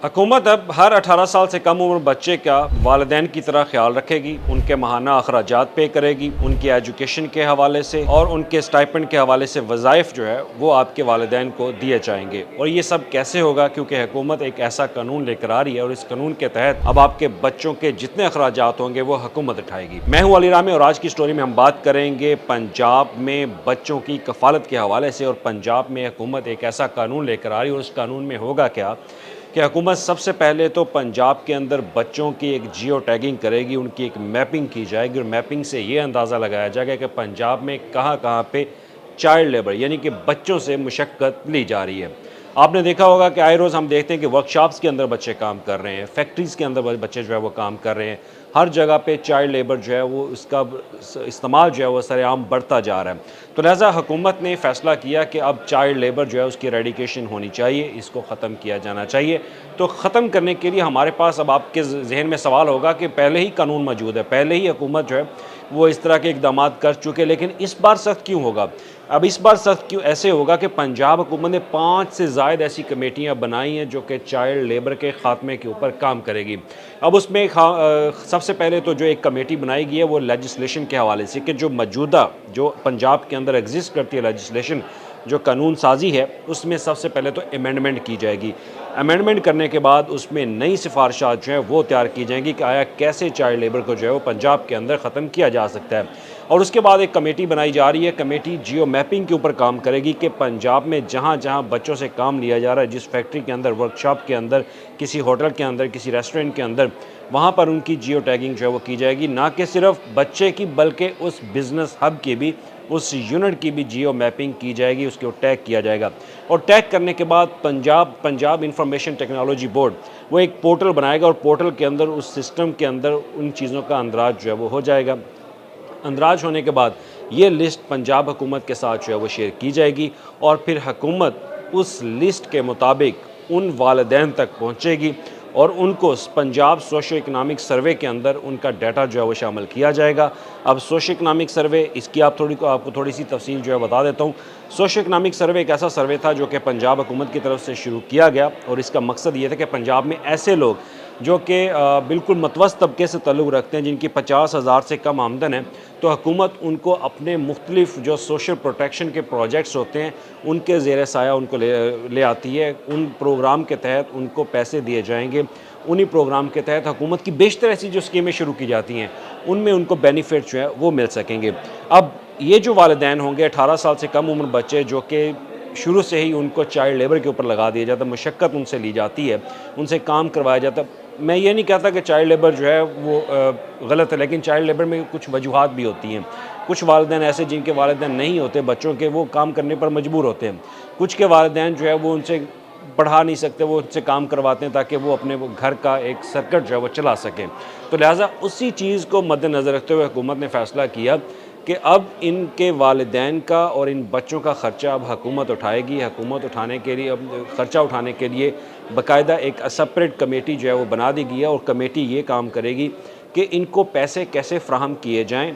حکومت اب ہر 18 سال سے کم عمر بچے کا والدین کی طرح خیال رکھے گی، ان کے ماہانہ اخراجات پے کرے گی، ان کی ایجوکیشن کے حوالے سے اور ان کے اسٹائپنڈ کے حوالے سے وظائف جو ہے وہ آپ کے والدین کو دیے جائیں گے۔ اور یہ سب کیسے ہوگا؟ کیونکہ حکومت ایک ایسا قانون لے کر آ رہی ہے اور اس قانون کے تحت اب آپ کے بچوں کے جتنے اخراجات ہوں گے وہ حکومت اٹھائے گی۔ میں ہوں علی رامے اور آج کی سٹوری میں ہم بات کریں گے پنجاب میں بچوں کی کفالت کے حوالے سے، اور پنجاب میں حکومت ایک ایسا قانون لے کر آ رہی ہے اور اس قانون میں ہوگا کیا کہ حکومت سب سے پہلے تو پنجاب کے اندر بچوں کی ایک جیو ٹیگنگ کرے گی، ان کی ایک میپنگ کی جائے گی، اور میپنگ سے یہ اندازہ لگایا جائے گا کہ پنجاب میں کہاں کہاں پہ چائلڈ لیبر یعنی کہ بچوں سے مشقت لی جا رہی ہے۔ آپ نے دیکھا ہوگا کہ آئے روز ہم دیکھتے ہیں کہ ورکشاپس کے اندر بچے کام کر رہے ہیں، فیکٹریز کے اندر بچے جو ہے وہ کام کر رہے ہیں، ہر جگہ پہ چائلڈ لیبر جو ہے وہ اس کا استعمال جو ہے وہ سر عام بڑھتا جا رہا ہے۔ تو لہٰذا حکومت نے فیصلہ کیا کہ اب چائلڈ لیبر جو ہے اس کی ریڈیکیشن ہونی چاہیے، اس کو ختم کیا جانا چاہیے۔ تو ختم کرنے کے لیے ہمارے پاس اب آپ کے ذہن میں سوال ہوگا کہ پہلے ہی قانون موجود ہے، پہلے ہی حکومت جو ہے وہ اس طرح کے اقدامات کر چکے، لیکن اس بار سخت کیوں ہوگا؟ اب اس بار سخت کیوں ایسے ہوگا کہ پنجاب حکومت نے 5 سے زائد ایسی کمیٹیاں بنائی ہیں جو کہ چائلڈ لیبر کے خاتمے کے اوپر کام کرے گی۔ اب اس میں سب سے پہلے تو جو ایک کمیٹی بنائی گئی ہے وہ لیجسلیشن کے حوالے سے، کہ جو موجودہ جو پنجاب کے اندر ایگزسٹ کرتی ہے لیجسلیشن، جو قانون سازی ہے، اس میں سب سے پہلے تو امینڈمنٹ کی جائے گی۔ امینڈمنٹ کرنے کے بعد اس میں نئی سفارشات جو ہیں وہ تیار کی جائیں گی کہ آیا کیسے چائلڈ لیبر کو جو ہے وہ پنجاب کے اندر ختم کیا جا سکتا ہے۔ اور اس کے بعد ایک کمیٹی بنائی جا رہی ہے، کمیٹی جیو میپنگ کے اوپر کام کرے گی کہ پنجاب میں جہاں جہاں بچوں سے کام لیا جا رہا ہے، جس فیکٹری کے اندر، ورکشاپ کے اندر، کسی ہوٹل کے اندر، کسی ریسٹورنٹ کے اندر، وہاں پر ان کی جیو ٹیگنگ جو ہے وہ کی جائے گی، نہ کہ صرف بچے کی بلکہ اس بزنس ہب کی بھی، اس یونٹ کی بھی جیو میپنگ کی جائے گی، اس کو ٹیگ کیا جائے گا۔ اور ٹیگ کرنے کے بعد پنجاب انفارمیشن ٹیکنالوجی بورڈ وہ ایک پورٹل بنائے گا، اور پورٹل کے اندر، اس سسٹم کے اندر ان چیزوں کا اندراج جو ہے وہ ہو جائے گا۔ اندراج ہونے کے بعد یہ لسٹ پنجاب حکومت کے ساتھ جو ہے وہ شیئر کی جائے گی، اور پھر حکومت اس لسٹ کے مطابق ان والدین تک پہنچے گی اور ان کو پنجاب سوشو اکنامک سروے کے اندر ان کا ڈیٹا جو ہے وہ شامل کیا جائے گا۔ اب سوشو اکنامک سروے، اس کی آپ کو تھوڑی سی تفصیل جو ہے بتا دیتا ہوں۔ سوشو اکنامک سروے ایک ایسا سروے تھا جو کہ پنجاب حکومت کی طرف سے شروع کیا گیا، اور اس کا مقصد یہ تھا کہ پنجاب میں ایسے لوگ جو کہ بالکل متوسط طبقے سے تعلق رکھتے ہیں، جن کی 50,000 سے کم آمدن ہے، تو حکومت ان کو اپنے مختلف جو سوشل پروٹیکشن کے پروجیکٹس ہوتے ہیں ان کے زیر سایہ ان کو لے آتی ہے۔ ان پروگرام کے تحت ان کو پیسے دیے جائیں گے، انہی پروگرام کے تحت حکومت کی بیشتر ایسی جو اسکیمیں شروع کی جاتی ہیں ان میں ان کو بینیفٹ جو ہے وہ مل سکیں گے۔ اب یہ جو والدین ہوں گے 18 سال سے کم عمر بچے، جو کہ شروع سے ہی ان کو چائلڈ لیبر کے اوپر لگا دیا جاتا ہے، مشقت ان سے لی جاتی ہے، ان سے کام کروایا جاتا ہے۔ میں یہ نہیں کہتا کہ چائلڈ لیبر جو ہے وہ غلط ہے، لیکن چائلڈ لیبر میں کچھ وجوہات بھی ہوتی ہیں۔ کچھ والدین ایسے جن کے والدین نہیں ہوتے بچوں کے، وہ کام کرنے پر مجبور ہوتے ہیں۔ کچھ کے والدین جو ہے وہ ان سے پڑھا نہیں سکتے، وہ ان سے کام کرواتے ہیں تاکہ وہ اپنے گھر کا ایک سرکٹ جو ہے وہ چلا سکیں۔ تو لہٰذا اسی چیز کو مد نظر رکھتے ہوئے حکومت نے فیصلہ کیا کہ اب ان کے والدین کا اور ان بچوں کا خرچہ اب حکومت اٹھائے گی۔ حکومت اٹھانے کے لیے، اب خرچہ اٹھانے کے لیے باقاعدہ ایک سپریٹ کمیٹی جو ہے وہ بنا دی گئی ہے، اور کمیٹی یہ کام کرے گی کہ ان کو پیسے کیسے فراہم کیے جائیں،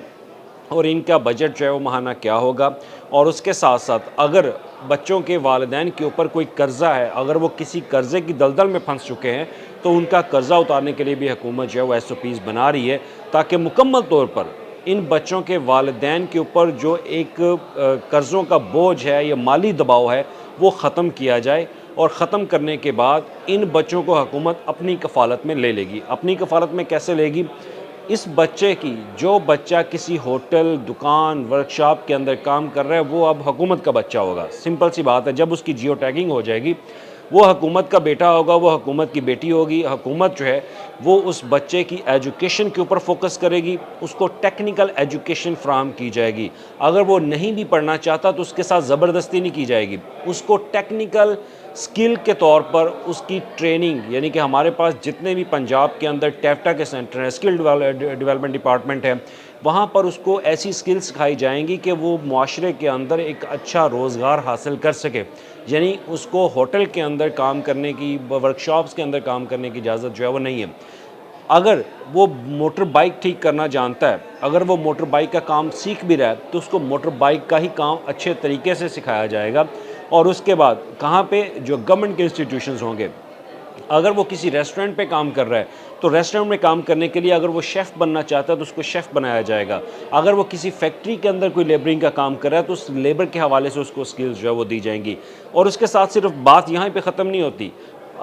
اور ان کا بجٹ جو ہے وہ ماہانہ کیا ہوگا۔ اور اس کے ساتھ ساتھ اگر بچوں کے والدین کے اوپر کوئی قرضہ ہے، اگر وہ کسی قرضے کی دلدل میں پھنس چکے ہیں، تو ان کا قرضہ اتارنے کے لیے بھی حکومت جو ہے وہ SOPs بنا رہی ہے، تاکہ مکمل طور پر ان بچوں کے والدین کے اوپر جو ایک قرضوں کا بوجھ ہے یا مالی دباؤ ہے وہ ختم کیا جائے۔ اور ختم کرنے کے بعد ان بچوں کو حکومت اپنی کفالت میں لے گی۔ اپنی کفالت میں کیسے لے گی؟ اس بچے کی، جو بچہ کسی ہوٹل، دکان، ورکشاپ کے اندر کام کر رہا ہے، وہ اب حکومت کا بچہ ہوگا۔ سمپل سی بات ہے، جب اس کی جیو ٹیگنگ ہو جائے گی، وہ حکومت کا بیٹا ہوگا، وہ حکومت کی بیٹی ہوگی۔ حکومت جو ہے وہ اس بچے کی ایجوکیشن کے اوپر فوکس کرے گی، اس کو ٹیکنیکل ایجوکیشن فراہم کی جائے گی۔ اگر وہ نہیں بھی پڑھنا چاہتا تو اس کے ساتھ زبردستی نہیں کی جائے گی، اس کو ٹیکنیکل سکل کے طور پر اس کی ٹریننگ، یعنی کہ ہمارے پاس جتنے بھی پنجاب کے اندر ٹیفٹا کے سینٹر ہیں، اسکل ڈیولپمنٹ ڈپارٹمنٹ ہے، وہاں پر اس کو ایسی سکل سکھائی جائیں گی کہ وہ معاشرے کے اندر ایک اچھا روزگار حاصل کر سکے۔ یعنی اس کو ہوٹل کے اندر کام کرنے کی، ورکشاپس کے اندر کام کرنے کی اجازت جو ہے وہ نہیں ہے۔ اگر وہ موٹر بائک ٹھیک کرنا جانتا ہے، اگر وہ موٹر بائک کا کام سیکھ بھی رہا ہے، تو اس کو موٹر بائک کا ہی کام اچھے طریقے سے سکھایا جائے گا۔ اور اس کے بعد کہاں پہ جو گورنمنٹ کے انسٹیٹیوشنز ہوں گے، اگر وہ کسی ریسٹورنٹ پہ کام کر رہا ہے تو ریسٹورنٹ میں کام کرنے کے لیے اگر وہ شیف بننا چاہتا ہے تو اس کو شیف بنایا جائے گا. اگر وہ کسی فیکٹری کے اندر کوئی لیبرنگ کا کام کر رہا ہے تو اس لیبر کے حوالے سے اس کو سکلز جو ہے وہ دی جائیں گی. اور اس کے ساتھ صرف بات یہاں پہ ختم نہیں ہوتی.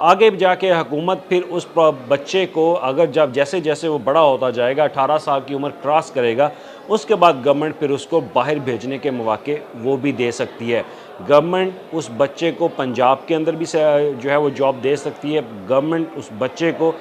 آگے جا کے حکومت پھر اس بچے کو اگر جب جیسے جیسے وہ بڑا ہوتا جائے گا، 18 سال کی عمر کراس کرے گا، اس کے بعد گورنمنٹ پھر اس کو باہر بھیجنے کے مواقع وہ بھی دے سکتی ہے. گورنمنٹ اس بچے کو پنجاب کے اندر بھی جو ہے وہ جاب دے سکتی ہے. گورنمنٹ اس بچے کو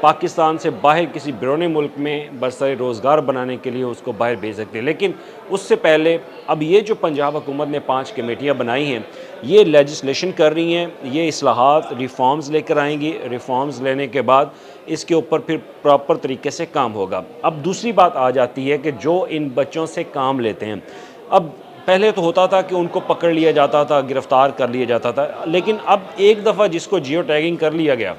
پاکستان سے باہر کسی بیرون ملک میں برسر روزگار بنانے کے لیے اس کو باہر بھیج سکتے ہیں. لیکن اس سے پہلے اب یہ جو پنجاب حکومت نے 5 کمیٹیاں بنائی ہیں، یہ لیجسلیشن کر رہی ہیں، یہ اصلاحات ریفارمز لے کر آئیں گی. ریفارمز لینے کے بعد اس کے اوپر پھر پراپر طریقے سے کام ہوگا. اب دوسری بات آ جاتی ہے کہ جو ان بچوں سے کام لیتے ہیں، اب پہلے تو ہوتا تھا کہ ان کو پکڑ لیا جاتا تھا، گرفتار کر لیا جاتا تھا، لیکن اب ایک دفعہ جس کو جیو ٹیگنگ کر لیا گیا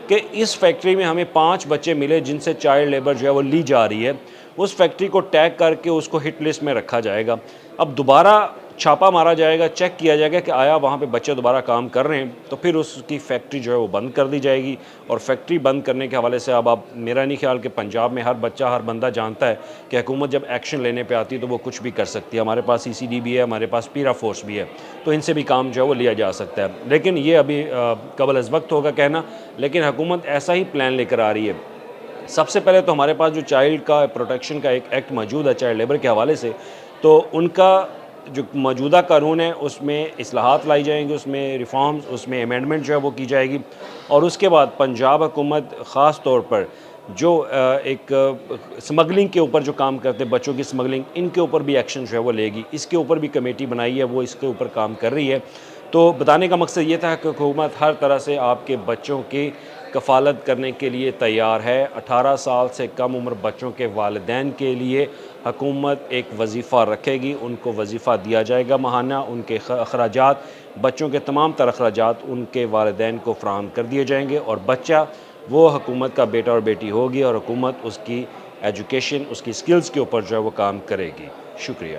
کہ اس فیکٹری میں ہمیں 5 بچے ملے جن سے چائلڈ لیبر جو ہے وہ لی جا رہی ہے، اس فیکٹری کو ٹیگ کر کے اس کو ہٹ لسٹ میں رکھا جائے گا. اب دوبارہ چھاپا مارا جائے گا، چیک کیا جائے گا کہ آیا وہاں پہ بچے دوبارہ کام کر رہے ہیں، تو پھر اس کی فیکٹری جو ہے وہ بند کر دی جائے گی. اور فیکٹری بند کرنے کے حوالے سے اب میرا نہیں خیال کہ پنجاب میں ہر بچہ ہر بندہ جانتا ہے کہ حکومت جب ایکشن لینے پہ آتی ہے تو وہ کچھ بھی کر سکتی ہے. ہمارے پاس CCD بھی ہے، ہمارے پاس پیرا فورس بھی ہے، تو ان سے بھی کام جو ہے وہ لیا جا سکتا ہے. لیکن یہ ابھی قبل از وقت ہوگا کہنا، لیکن حکومت ایسا ہی پلان لے کر آ رہی ہے. سب سے پہلے تو ہمارے پاس جو چائلڈ کا پروٹیکشن کا ایک ایکٹ موجود ہے چائلڈ لیبر کے حوالے سے، تو ان کا جو موجودہ قانون ہے اس میں اصلاحات لائی جائیں گی، اس میں ریفارمز، اس میں امینڈمنٹ جو ہے وہ کی جائے گی. اور اس کے بعد پنجاب حکومت خاص طور پر جو ایک سمگلنگ کے اوپر جو کام کرتے ہیں، بچوں کی سمگلنگ، ان کے اوپر بھی ایکشن جو ہے وہ لے گی. اس کے اوپر بھی کمیٹی بنائی ہے، وہ اس کے اوپر کام کر رہی ہے. تو بتانے کا مقصد یہ تھا کہ حکومت ہر طرح سے آپ کے بچوں کی کفالت کرنے کے لیے تیار ہے. 18 سال سے کم عمر بچوں کے والدین کے لیے حکومت ایک وظیفہ رکھے گی، ان کو وظیفہ دیا جائے گا ماہانہ. ان کے اخراجات، بچوں کے تمام تر اخراجات ان کے والدین کو فراہم کر دیے جائیں گے، اور بچہ وہ حکومت کا بیٹا اور بیٹی ہوگی، اور حکومت اس کی ایجوکیشن، اس کی سکلز کے اوپر جو ہے وہ کام کرے گی. شکریہ.